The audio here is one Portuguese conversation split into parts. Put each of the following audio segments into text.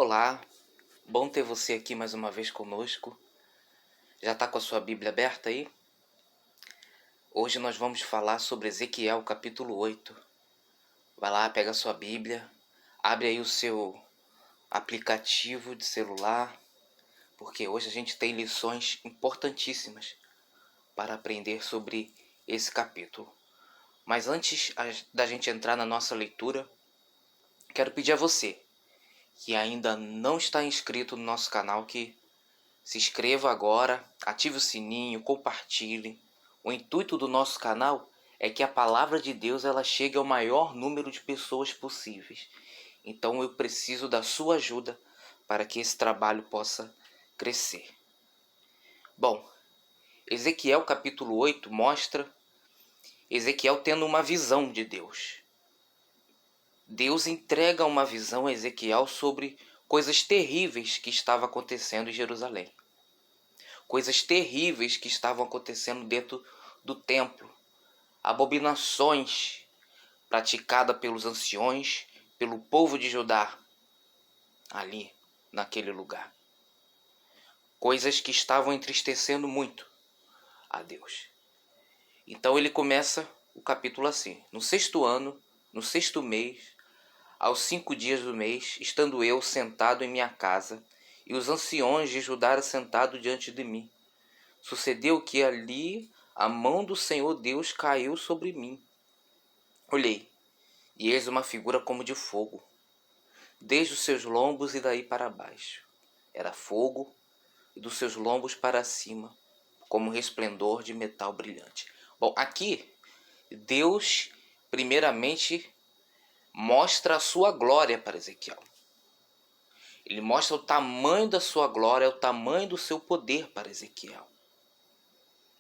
Olá, bom ter você aqui mais uma vez conosco. Já está com a sua Bíblia aberta aí? Hoje nós vamos falar sobre Ezequiel capítulo 8. Vai lá, pega a sua Bíblia, abre aí o seu aplicativo de celular, porque hoje a gente tem lições importantíssimas para aprender sobre esse capítulo. Mas antes da gente entrar na nossa leitura, quero pedir a você que ainda não está inscrito no nosso canal que se inscreva agora, ative o sininho, compartilhe. O intuito do nosso canal é que a palavra de Deus ela chegue ao maior número de pessoas possíveis. Então eu preciso da sua ajuda para que esse trabalho possa crescer. Bom, Ezequiel capítulo 8 mostra Ezequiel tendo uma visão de Deus. Deus entrega uma visão a Ezequiel sobre coisas terríveis que estavam acontecendo em Jerusalém. Coisas terríveis que estavam acontecendo dentro do templo. Abominações praticadas pelos anciões, pelo povo de Judá, ali, naquele lugar. Coisas que estavam entristecendo muito a Deus. Então ele começa o capítulo assim: no 6º ano, no 6º mês, aos 5 dias do mês, estando eu sentado em minha casa, e os anciões de Judá sentados diante de mim, sucedeu que ali a mão do Senhor Deus caiu sobre mim. Olhei, e eis uma figura como de fogo, desde os seus lombos e daí para baixo. Era fogo, e dos seus lombos para cima, como resplendor de metal brilhante. Bom, aqui, Deus, primeiramente, mostra a sua glória para Ezequiel. Ele mostra o tamanho da sua glória, o tamanho do seu poder para Ezequiel.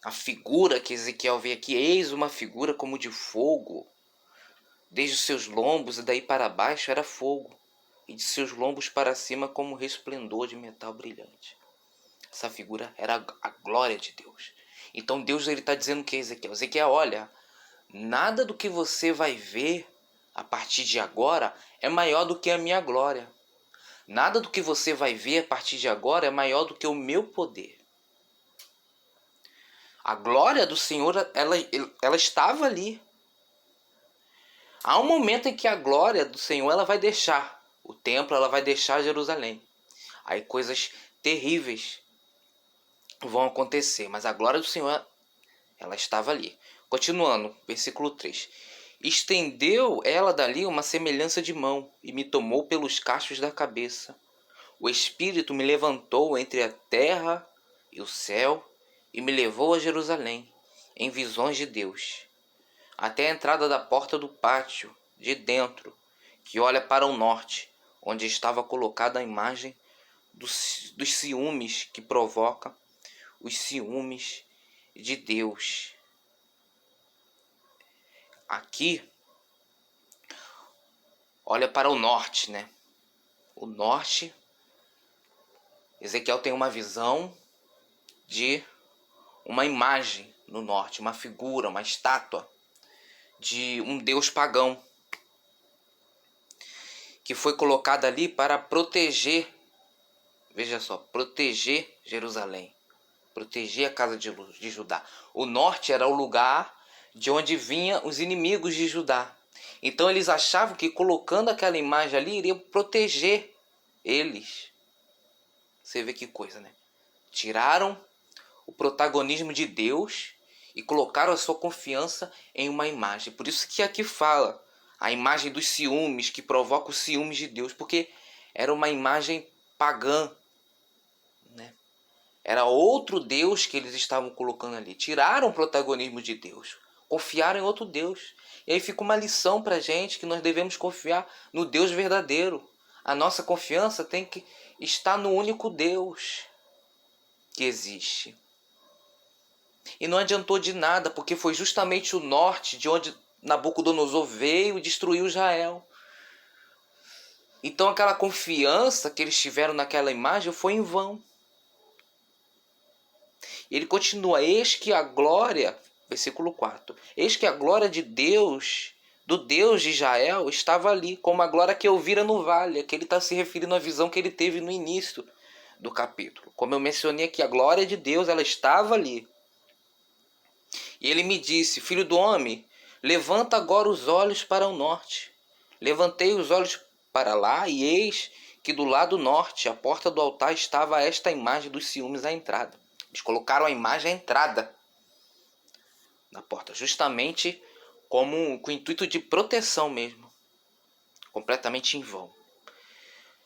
A figura que Ezequiel vê aqui, eis uma figura como de fogo. Desde os seus lombos e daí para baixo era fogo, e de seus lombos para cima como resplendor de metal brilhante. Essa figura era a glória de Deus. Então Deus está dizendo que Ezequiel, olha, nada do que você vai ver a partir de agora é maior do que a minha glória. Nada do que você vai ver a partir de agora é maior do que o meu poder. A glória do Senhor, ela estava ali. Há um momento em que a glória do Senhor ela vai deixar o templo, ela vai deixar Jerusalém. Aí coisas terríveis vão acontecer, mas a glória do Senhor ela estava ali. Continuando, versículo 3. Estendeu ela dali uma semelhança de mão e me tomou pelos cachos da cabeça. O Espírito me levantou entre a terra e o céu e me levou a Jerusalém, em visões de Deus, até a entrada da porta do pátio, de dentro, que olha para o norte, onde estava colocada a imagem dos ciúmes que provoca os ciúmes de Deus. Aqui, olha para o norte, né? O norte, Ezequiel tem uma visão de uma imagem no norte, uma figura, uma estátua de um deus pagão que foi colocada ali para proteger, veja só, proteger Jerusalém, proteger a casa de Judá. O norte era o lugar de onde vinham os inimigos de Judá. Então eles achavam que colocando aquela imagem ali iria proteger eles. Você vê que coisa, né? Tiraram o protagonismo de Deus e colocaram a sua confiança em uma imagem. Por isso que aqui fala a imagem dos ciúmes, que provoca os ciúmes de Deus, porque era uma imagem pagã, né? Era outro Deus que eles estavam colocando ali. Tiraram o protagonismo de Deus, confiaram em outro Deus. E aí fica uma lição para a gente que nós devemos confiar no Deus verdadeiro. A nossa confiança tem que estar no único Deus que existe. E não adiantou de nada, porque foi justamente o norte de onde Nabucodonosor veio e destruiu Israel. Então aquela confiança que eles tiveram naquela imagem foi em vão. E ele continua, eis que a glória, versículo 4, eis que a glória de Deus do Deus de Israel estava ali, como a glória que eu vira no vale. Aqui ele está se referindo à visão que ele teve no início do capítulo. Como eu mencionei aqui, a glória de Deus, ela estava ali. E ele me disse: filho do homem, levanta agora os olhos para o norte. Levantei os olhos para lá, e eis que do lado norte, à porta do altar, estava esta imagem dos ciúmes à entrada. Eles colocaram a imagem à entrada na porta, justamente como com o intuito de proteção mesmo, completamente em vão.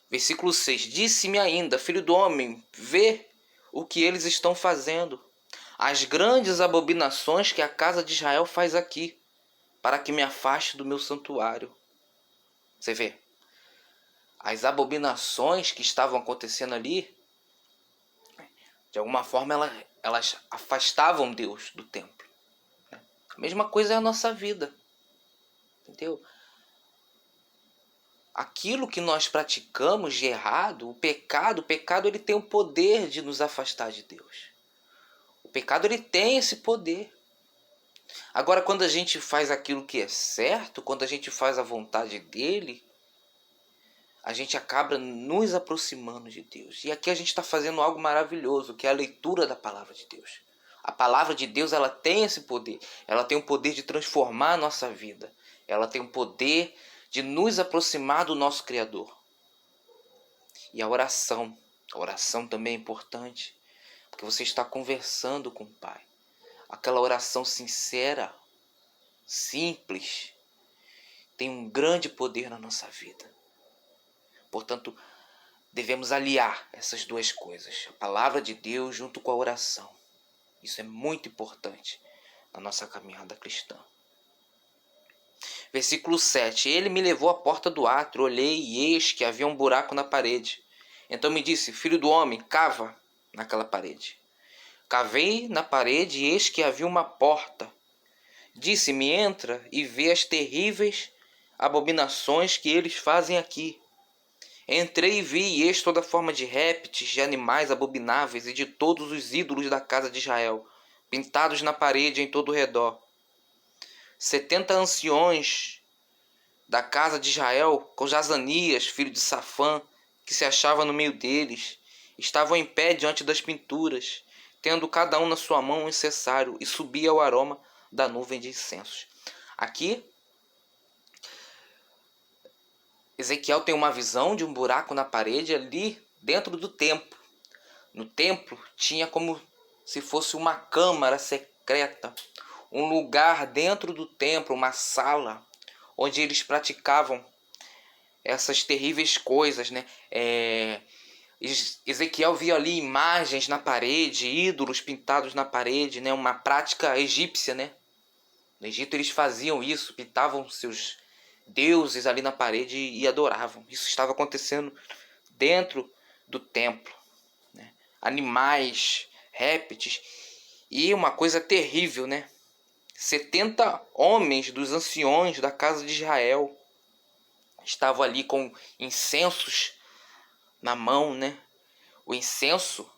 Versículo 6: disse-me ainda: filho do homem, vê o que eles estão fazendo, as grandes abominações que a casa de Israel faz aqui, para que me afaste do meu santuário. Você vê, as abominações que estavam acontecendo ali, de alguma forma elas afastavam Deus do templo. A mesma coisa é a nossa vida, entendeu? Aquilo que nós praticamos de errado, o pecado ele tem o poder de nos afastar de Deus. O pecado ele tem esse poder. Agora, quando a gente faz aquilo que é certo, quando a gente faz a vontade dele, a gente acaba nos aproximando de Deus. E aqui a gente está fazendo algo maravilhoso, que é a leitura da palavra de Deus. A palavra de Deus, ela tem esse poder. Ela tem o poder de transformar a nossa vida. Ela tem o poder de nos aproximar do nosso Criador. E a oração também é importante, porque você está conversando com o Pai. Aquela oração sincera, simples, tem um grande poder na nossa vida. Portanto, devemos aliar essas duas coisas, a palavra de Deus junto com a oração. Isso é muito importante na nossa caminhada cristã. Versículo 7. Ele me levou à porta do átrio, olhei e eis que havia um buraco na parede. Então me disse: filho do homem, cava naquela parede. Cavei na parede e eis que havia uma porta. Disse-me: entra e vê as terríveis abominações que eles fazem aqui. Entrei e vi, e eis toda forma de répteis, de animais abomináveis e de todos os ídolos da casa de Israel, pintados na parede em todo o redor. 70 anciões da casa de Israel, com Jazanias, filho de Safã, que se achava no meio deles, estavam em pé diante das pinturas, tendo cada um na sua mão um incensário, e subia o aroma da nuvem de incensos. Aqui, Ezequiel tem uma visão de um buraco na parede ali dentro do templo. No templo tinha como se fosse uma câmara secreta, um lugar dentro do templo, uma sala, onde eles praticavam essas terríveis coisas, né? Ezequiel via ali imagens na parede, ídolos pintados na parede, né? Uma prática egípcia, né? No Egito eles faziam isso, pintavam seus deuses ali na parede e adoravam. Isso estava acontecendo dentro do templo, né? Animais, répteis e uma coisa terrível, né? 70 homens dos anciões da casa de Israel estavam ali com incensos na mão, né? O incenso,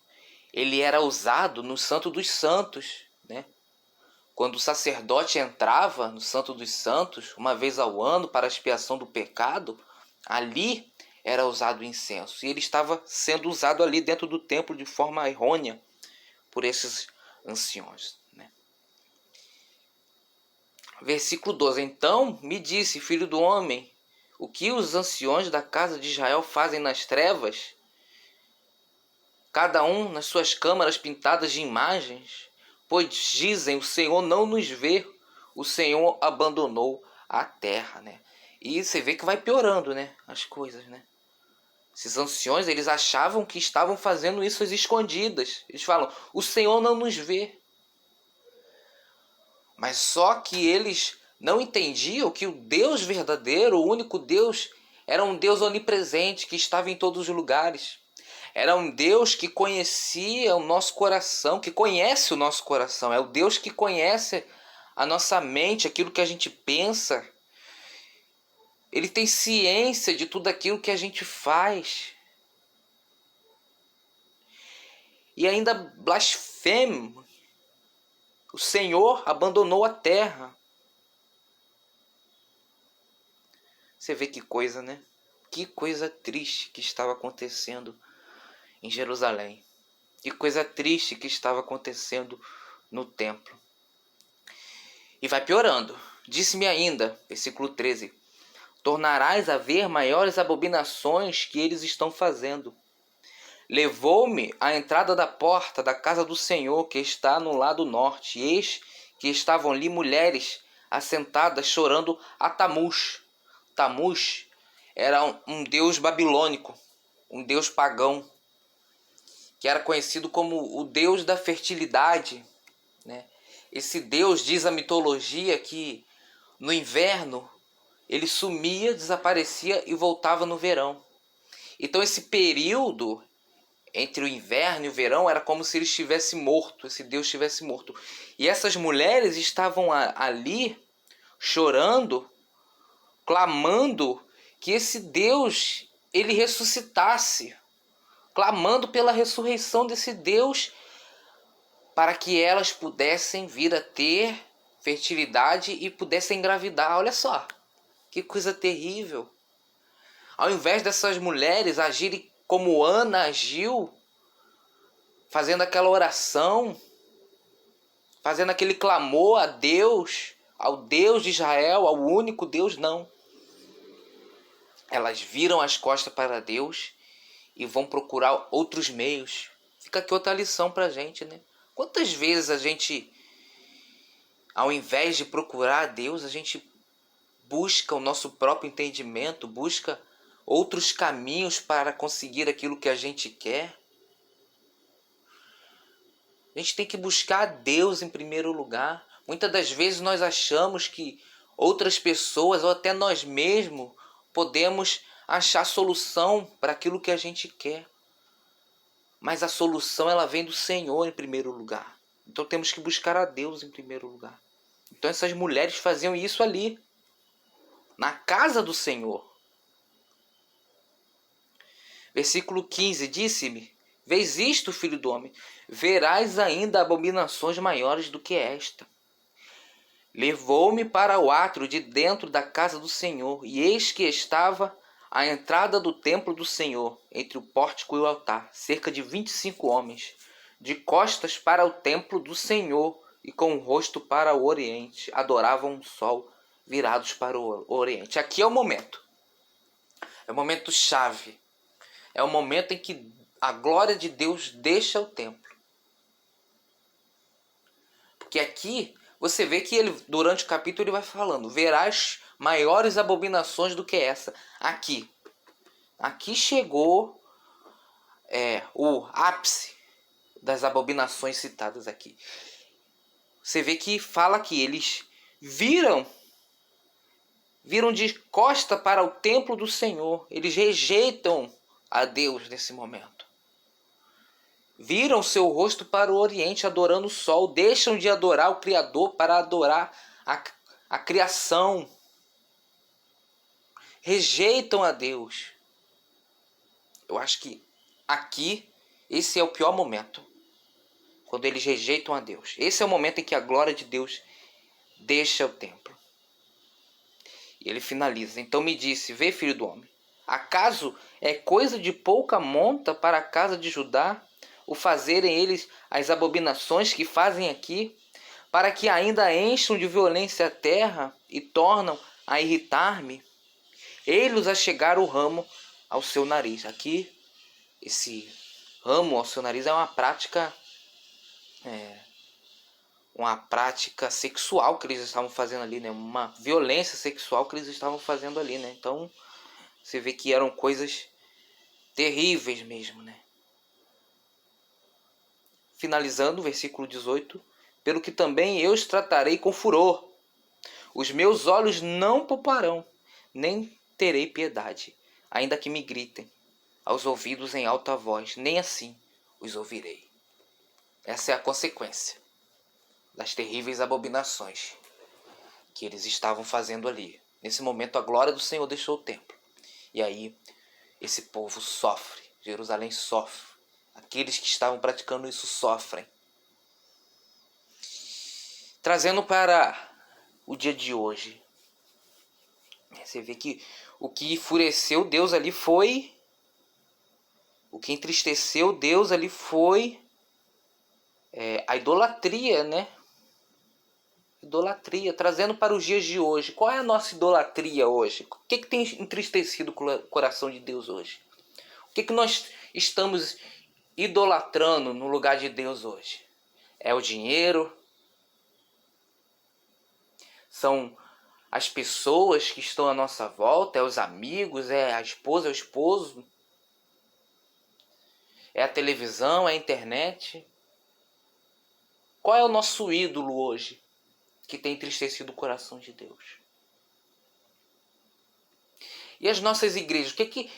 ele era usado no Santo dos Santos, né? Quando o sacerdote entrava no Santo dos Santos, uma vez ao ano, para a expiação do pecado, ali era usado o incenso. E ele estava sendo usado ali dentro do templo de forma errônea por esses anciões, né? Versículo 12. Então me disse: filho do homem, o que os anciões da casa de Israel fazem nas trevas, cada um nas suas câmaras pintadas de imagens? Pois dizem: o Senhor não nos vê, o Senhor abandonou a terra, né? E você vê que vai piorando, né, as coisas, né? Esses anciões, eles achavam que estavam fazendo isso às escondidas. Eles falam: o Senhor não nos vê. Mas só que eles não entendiam que o Deus verdadeiro, o único Deus, era um Deus onipresente que estava em todos os lugares. Era um Deus que conhecia o nosso coração, que conhece o nosso coração. É o Deus que conhece a nossa mente, aquilo que a gente pensa. Ele tem ciência de tudo aquilo que a gente faz. E ainda blasfema. O Senhor abandonou a terra. Você vê que coisa, né? Que coisa triste que estava acontecendo em Jerusalém. Que coisa triste que estava acontecendo no templo. E vai piorando. Disse-me ainda, versículo 13: tornarás a ver maiores abominações que eles estão fazendo. Levou-me à entrada da porta da casa do Senhor, que está no lado norte, e eis que estavam ali mulheres assentadas chorando a Tamuz. Tamuz era um deus babilônico, um deus pagão, que era conhecido como o deus da fertilidade, né? Esse deus, diz a mitologia, que no inverno ele sumia, desaparecia e voltava no verão. Então esse período entre o inverno e o verão era como se ele estivesse morto, esse Deus estivesse morto. E essas mulheres estavam ali chorando, clamando que esse Deus ele ressuscitasse, clamando pela ressurreição desse Deus, para que elas pudessem vir a ter fertilidade e pudessem engravidar. Olha só, que coisa terrível. Ao invés dessas mulheres agirem como Ana agiu, fazendo aquela oração, fazendo aquele clamor a Deus, ao Deus de Israel, ao único Deus, não. Elas viram as costas para Deus e vão procurar outros meios. Fica aqui outra lição para a gente, né? Quantas vezes a gente, ao invés de procurar a Deus, a gente busca o nosso próprio entendimento, busca outros caminhos para conseguir aquilo que a gente quer? A gente tem que buscar a Deus em primeiro lugar. Muitas das vezes nós achamos que outras pessoas ou até nós mesmos podemos achar solução para aquilo que a gente quer. Mas a solução ela vem do Senhor em primeiro lugar. Então temos que buscar a Deus em primeiro lugar. Então essas mulheres faziam isso ali, na casa do Senhor. Versículo 15, disse-me: vês isto, filho do homem, verás ainda abominações maiores do que esta. Levou-me para o átrio de dentro da casa do Senhor, e eis que estava à entrada do templo do Senhor, entre o pórtico e o altar, cerca de 25 homens, de costas para o templo do Senhor e com o rosto para o oriente, adoravam o sol, virados para o oriente. Aqui é o momento. É o momento chave. É o momento em que a glória de Deus deixa o templo. Porque aqui você vê que ele, durante o capítulo ele vai falando: verás maiores abominações do que essa. Aqui chegou o ápice das abominações citadas aqui. Você vê que fala que eles viram de costa para o templo do Senhor. Eles rejeitam a Deus nesse momento. Viram seu rosto para o oriente, adorando o sol. Deixam de adorar o Criador para adorar a criação. Rejeitam a Deus. Eu acho que aqui, esse é o pior momento. Quando eles rejeitam a Deus. Esse é o momento em que a glória de Deus deixa o templo. E ele finaliza: então me disse: vê, filho do homem, acaso é coisa de pouca monta para a casa de Judá o fazerem eles as abominações que fazem aqui, para que ainda encham de violência a terra e tornam a irritar-me? Eles achegaram o ramo ao seu nariz. Aqui, esse ramo ao seu nariz é uma prática sexual que eles estavam fazendo ali, né? Uma violência sexual que eles estavam fazendo ali, né? Então, você vê que eram coisas terríveis mesmo, né? Finalizando, versículo 18: pelo que também eu os tratarei com furor. Os meus olhos não pouparão, nem terei piedade, ainda que me gritem aos ouvidos em alta voz, nem assim os ouvirei. Essa é a consequência das terríveis abominações que eles estavam fazendo ali. Nesse momento, a glória do Senhor deixou o templo. E aí, esse povo sofre. Jerusalém sofre. Aqueles que estavam praticando isso sofrem. Trazendo para o dia de hoje, você vê que O que enfureceu Deus ali foi... O que entristeceu Deus ali foi a idolatria, né? Idolatria, trazendo para os dias de hoje. Qual é a nossa idolatria hoje? O que tem entristecido o coração de Deus hoje? O que nós estamos idolatrando no lugar de Deus hoje? É o dinheiro? São as pessoas que estão à nossa volta? É os amigos? É a esposa, é o esposo? É a televisão? É a internet? Qual é o nosso ídolo hoje que tem entristecido o coração de Deus? E as nossas igrejas? O que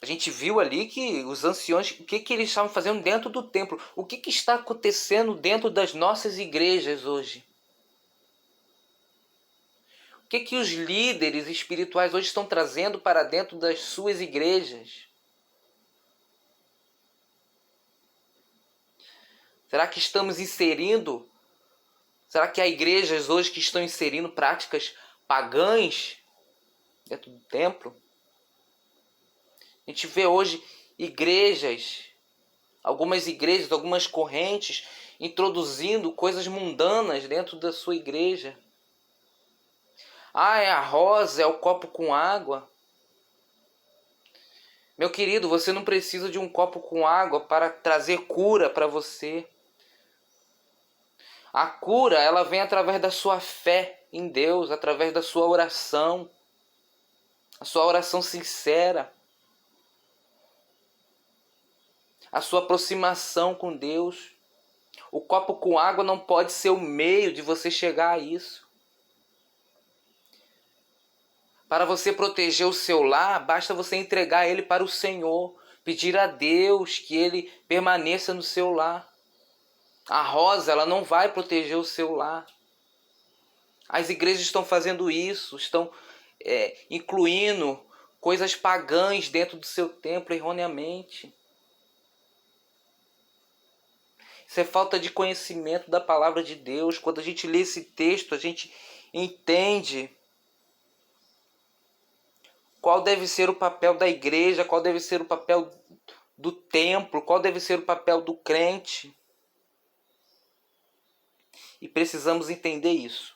a gente viu ali que os anciões, o que eles estavam fazendo dentro do templo? O que está acontecendo dentro das nossas igrejas hoje? O que os líderes espirituais hoje estão trazendo para dentro das suas igrejas? Será que estamos inserindo? Será que há igrejas hoje que estão inserindo práticas pagãs dentro do templo? A gente vê hoje igrejas, algumas igrejas, algumas correntes introduzindo coisas mundanas dentro da sua igreja. Ah, é a rosa, é o copo com água. Meu querido, você não precisa de um copo com água para trazer cura para você. A cura, ela vem através da sua fé em Deus, através da sua oração. A sua oração sincera. A sua aproximação com Deus. O copo com água não pode ser o meio de você chegar a isso. Para você proteger o seu lar, basta você entregar ele para o Senhor. Pedir a Deus que ele permaneça no seu lar. A rosa, ela não vai proteger o seu lar. As igrejas estão fazendo isso, estão incluindo coisas pagãs dentro do seu templo erroneamente. Isso é falta de conhecimento da palavra de Deus. Quando a gente lê esse texto, a gente entende qual deve ser o papel da igreja, qual deve ser o papel do templo, qual deve ser o papel do crente. E precisamos entender isso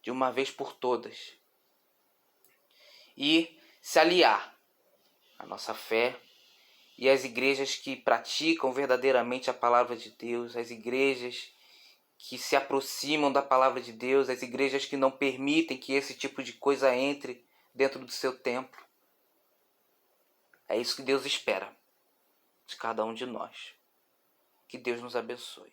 de uma vez por todas. E se aliar à nossa fé e às igrejas que praticam verdadeiramente a palavra de Deus, as igrejas que se aproximam da palavra de Deus, as igrejas que não permitem que esse tipo de coisa entre dentro do seu templo. É isso que Deus espera de cada um de nós. Que Deus nos abençoe.